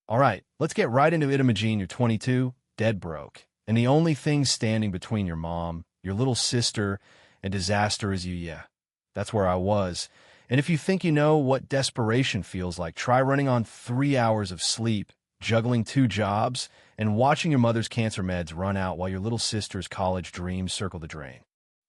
All right, let's get right into it. Imagine you're 22, dead broke, and the only thing standing between your mom, your little sister, and disaster is you. Yeah, that's where I was. And if you think you know what desperation feels like, try running on 3 hours of sleep, juggling two jobs, and watching your mother's cancer meds run out while your little sister's college dreams circle the drain.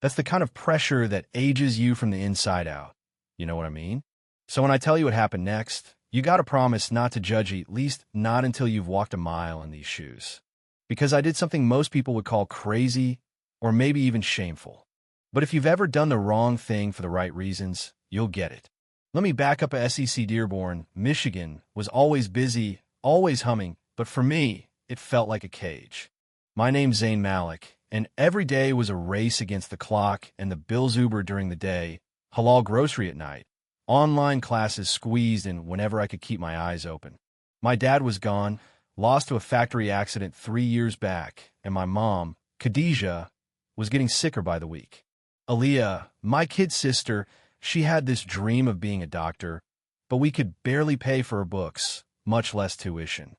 That's the kind of pressure that ages you from the inside out. You know what I mean? So when I tell you what happened next, you gotta promise not to judge, at least not until you've walked a mile in these shoes. Because I did something most people would call crazy or maybe even shameful. But if you've ever done the wrong thing for the right reasons, you'll get it. Let me back up. SEC Dearborn, Michigan was always busy, always humming, but for me, it felt like a cage. My name's Zayn Malik, and every day was a race against the clock and the Bills Uber during the day, halal grocery at night, online classes squeezed in whenever I could keep my eyes open. My dad was gone, lost to a factory accident 3 years back, and my mom, Khadijah, was getting sicker by the week. Aaliyah, my kid sister, she had this dream of being a doctor, but we could barely pay for her books, much less tuition.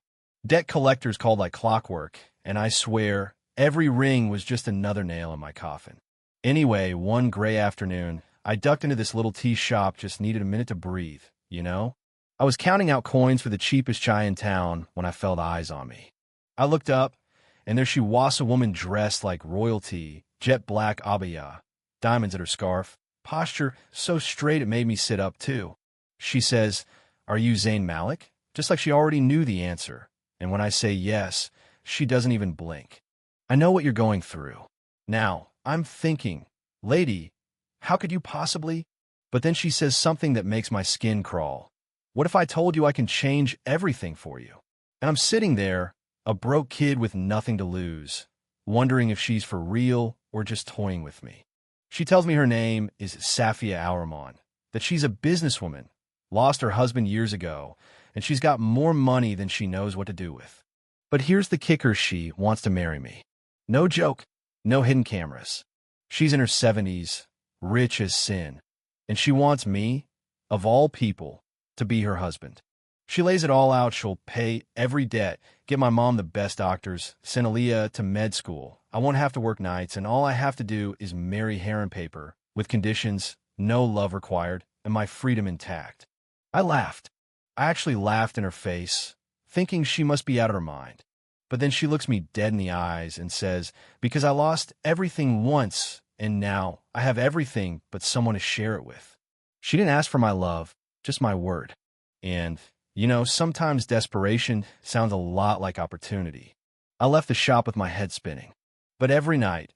Debt collectors called like clockwork, and I swear, every ring was just another nail in my coffin. Anyway, one gray afternoon, I ducked into this little tea shop, just needed a minute to breathe, you know? I was counting out coins for the cheapest chai in town when I felt eyes on me. I looked up, and there she was, a woman dressed like royalty, jet black abaya, diamonds at her scarf, posture so straight it made me sit up too. She says, "Are you Zayn Malik?" Just like she already knew the answer. And when I say yes, she doesn't even blink. I know what you're going through. Now, I'm thinking, lady, how could you possibly? But then she says something that makes my skin crawl. What if I told you I can change everything for you? And I'm sitting there, a broke kid with nothing to lose, wondering if she's for real or just toying with me. She tells me her name is Safia Aurman, that she's a businesswoman, lost her husband years ago, and she's got more money than she knows what to do with. But here's the kicker: she wants to marry me. No joke, no hidden cameras. She's in her 70s, rich as sin, and she wants me, of all people, to be her husband. She lays it all out. She'll pay every debt, get my mom the best doctors, send Aaliyah to med school. I won't have to work nights, and all I have to do is marry hair and paper, with conditions, no love required, and my freedom intact. I laughed. I actually laughed in her face, thinking she must be out of her mind. But then she looks me dead in the eyes and says, "Because I lost everything once, and now I have everything but someone to share it with." She didn't ask for my love, just my word. And, you know, sometimes desperation sounds a lot like opportunity. I left the shop with my head spinning. But every night,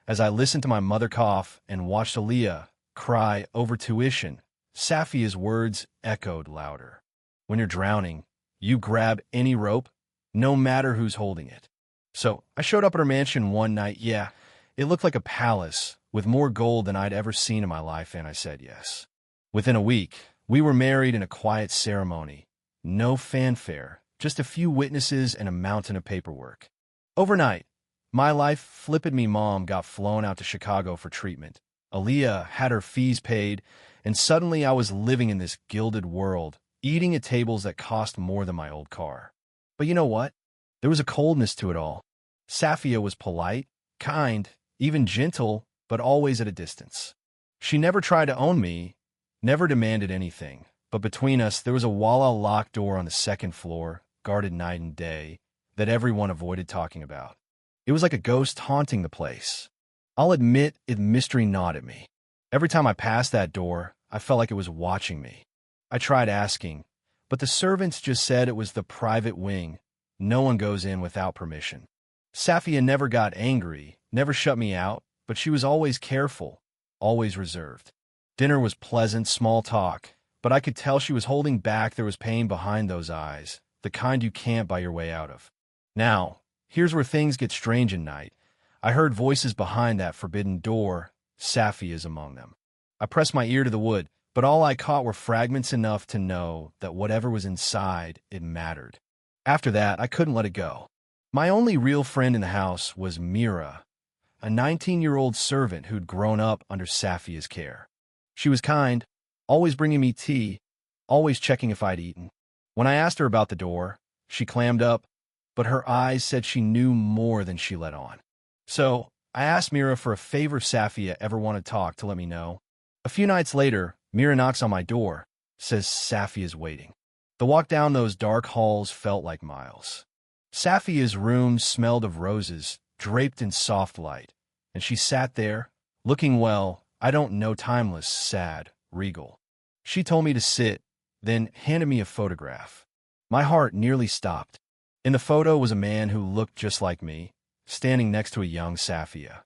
as I listened to my mother cough and watched Aaliyah cry over tuition, Safia's words echoed louder. When you're drowning, you grab any rope, no matter who's holding it. So I showed up at her mansion one night. Yeah, it looked like a palace with more gold than I'd ever seen in my life, and I said yes. Within a week, we were married in a quiet ceremony. No fanfare, just a few witnesses and a mountain of paperwork. Overnight, my life flipped. Me mom got flown out to Chicago for treatment. Aaliyah had her fees paid, and suddenly I was living in this gilded world, eating at tables that cost more than my old car. But you know what? There was a coldness to it all. Safia was polite, kind, even gentle, but always at a distance. She never tried to own me, never demanded anything. But between us, there was a wall locked door on the second floor, guarded night and day, that everyone avoided talking about. It was like a ghost haunting the place. I'll admit it mystery gnawed at me. Every time I passed that door, I felt like it was watching me. I tried asking, but the servants just said it was the private wing. No one goes in without permission. Safia never got angry, never shut me out, but she was always careful, always reserved. Dinner was pleasant, small talk, but I could tell she was holding back. There was pain behind those eyes, the kind you can't buy your way out of. Now, here's where things get strange at night. I heard voices behind that forbidden door. Safia is among them. I pressed my ear to the wood, but all I caught were fragments enough to know that whatever was inside, it mattered. After that, I couldn't let it go. My only real friend in the house was Mira, a 19-year-old servant who'd grown up under Safia's care. She was kind, always bringing me tea, always checking if I'd eaten. When I asked her about the door, She clammed up, but her eyes said she knew more than she let on. So I asked Mira for a favor if Safia ever wanted to talk to let me know. A few nights later, Mira knocks on my door, says Safia's waiting. The walk down those dark halls felt like miles. Safia's room smelled of roses, draped in soft light, and she sat there, looking well, I don't know, timeless, sad, regal. She told me to sit, then handed me a photograph. My heart nearly stopped. In the photo was a man who looked just like me, standing next to a young Safia.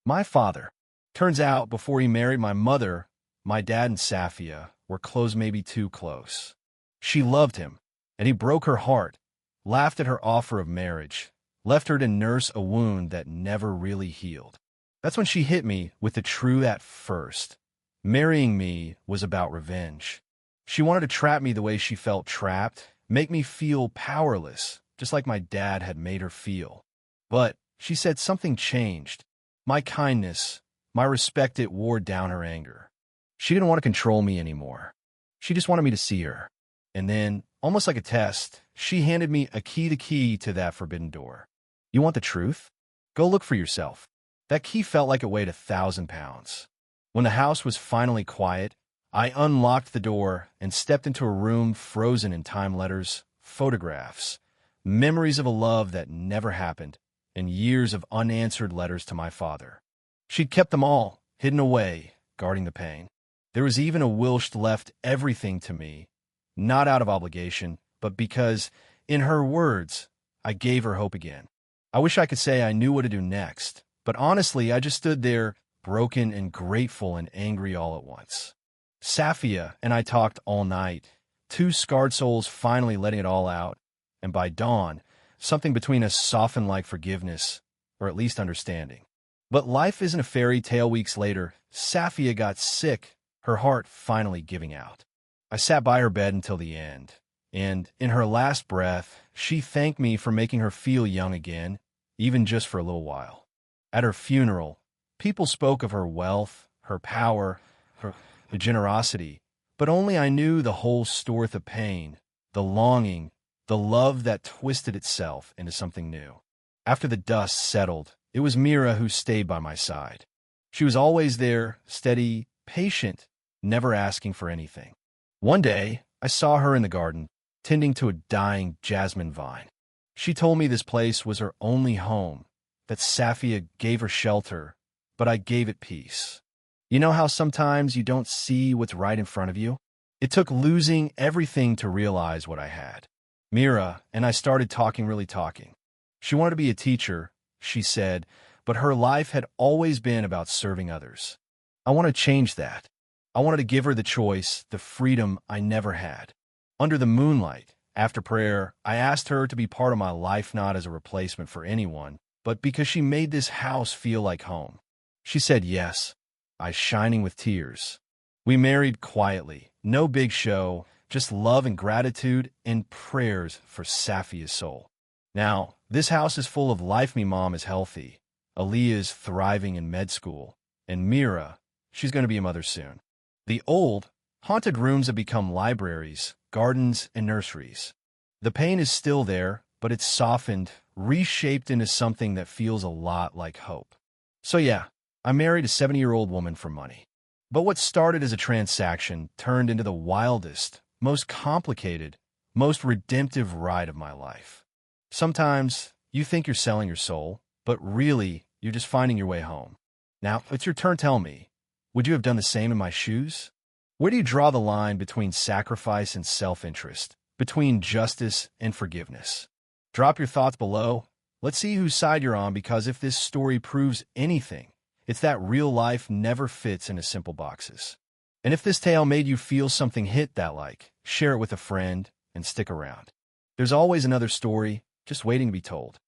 My father. Turns out, before he married my mother, my dad and Safia were close, maybe too close. She loved him, and he broke her heart, laughed at her offer of marriage, left her to nurse a wound that never really healed. That's when she hit me with the truth at first. Marrying me was about revenge. She wanted to trap me the way she felt trapped, make me feel powerless, just like my dad had made her feel. But, she said, something changed. My kindness, my respect, it wore down her anger. She didn't want to control me anymore. She just wanted me to see her. And then, almost like a test, she handed me the key to that forbidden door. You want the truth? Go look for yourself. That key felt like it weighed 1,000 pounds. When the house was finally quiet, I unlocked the door and stepped into a room frozen in time, letters, photographs, memories of a love that never happened, and years of unanswered letters to my father. She'd kept them all, hidden away, guarding the pain. There was even a will she'd left everything to me, not out of obligation, but because, in her words, I gave her hope again. I wish I could say I knew what to do next, but honestly, I just stood there, broken and grateful and angry all at once. Safia and I talked all night, two scarred souls finally letting it all out, and by dawn, something between us softened like forgiveness, or at least understanding. But life isn't a fairy tale. Weeks later, Safia got sick, her heart finally giving out. I sat by her bed until the end, and in her last breath, she thanked me for making her feel young again, even just for a little while. At her funeral, people spoke of her wealth, her power, her generosity, but only I knew the whole story, the pain, the longing, the love that twisted itself into something new. After the dust settled, it was Mira who stayed by my side. She was always there, steady, patient, never asking for anything. One day, I saw her in the garden, tending to a dying jasmine vine. She told me this place was her only home, that Safia gave her shelter, but I gave it peace. You know how sometimes you don't see what's right in front of you? It took losing everything to realize what I had. Mira and I started talking, really talking. She wanted to be a teacher, she said, but her life had always been about serving others. I want to change that. I wanted to give her the choice, the freedom I never had. Under the moonlight, after prayer, I asked her to be part of my life, not as a replacement for anyone, but because she made this house feel like home. She said yes, eyes shining with tears. We married quietly, no big show, just love and gratitude and prayers for Safia's soul. Now, this house is full of life. Me mom is healthy. Aaliyah is thriving in med school. And Mira, she's going to be a mother soon. The old, haunted rooms have become libraries, gardens, and nurseries. The pain is still there, but it's softened, reshaped into something that feels a lot like hope. So yeah, I married a 70-year-old woman for money. But what started as a transaction turned into the wildest, most complicated, most redemptive ride of my life. Sometimes you think you're selling your soul, but really, you're just finding your way home. Now, it's your turn. Tell me, would you have done the same in my shoes? Where do you draw the line between sacrifice and self-interest, between justice and forgiveness? Drop your thoughts below. Let's see whose side you're on, because if this story proves anything, it's that real life never fits into simple boxes. And if this tale made you feel something, hit that like, share it with a friend, and stick around. There's always another story just waiting to be told.